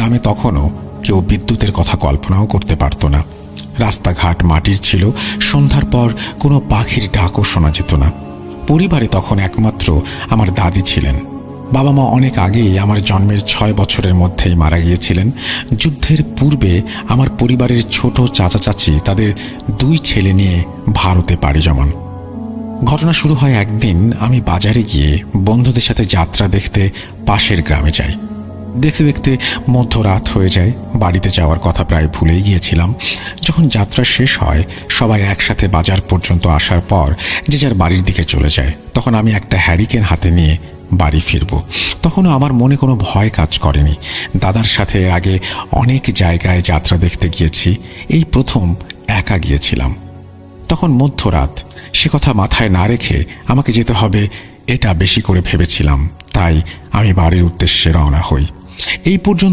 গ্রামে তখনও কেউ বিদ্যুতের কথা কল্পনাও করতে পারত না। রাস্তাঘাট মাটির ছিল, সন্ধ্যার পর কোনো পাখির ডাকও শোনা যেত না। পরিবারে তখন একমাত্র আমার দাদি ছিলেন। বাবা মা অনেক আগেই আমার জন্মের 6 বছরের মধ্যেই মারা গিয়েছিলেন। যুদ্ধের পূর্বে আমার পরিবারের ছোট চাচা চাচি তাদের 2 ছেলে নিয়ে ভারতে পাড়ি জমান। ঘটনা শুরু হয় একদিন আমি বাজারে গিয়ে বন্ধুদের সাথে যাত্রা দেখতে পাশের গ্রামে যাই। দেখতে দেখতে মধ্যরাত হয়ে যায়। বাড়িতে যাওয়ার কথা প্রায় ভুলেই গিয়েছিলাম। যখন যাত্রা শেষ হয়, সবাই একসাথে বাজার পর্যন্ত আসার পর যে যার বাড়ির দিকে চলে যায়। তখন আমি একটা হ্যারিকেন হাতে নিয়ে বাড়ি ফিরব। তখনও আমার মনে কোনো ভয় কাজ করেনি। দাদার সাথে আগে অনেক জায়গায় যাত্রা দেখতে গিয়েছি, এই প্রথম একা গিয়েছিলাম। তখন মধ্যরাত, সে কথা মাথায় না রেখে আমাকে যেতে হবে এটা বেশি করে ভেবেছিলাম। তাই আমি বাড়ির উদ্দেশ্যে রওনা হই। এই পর্যন্ত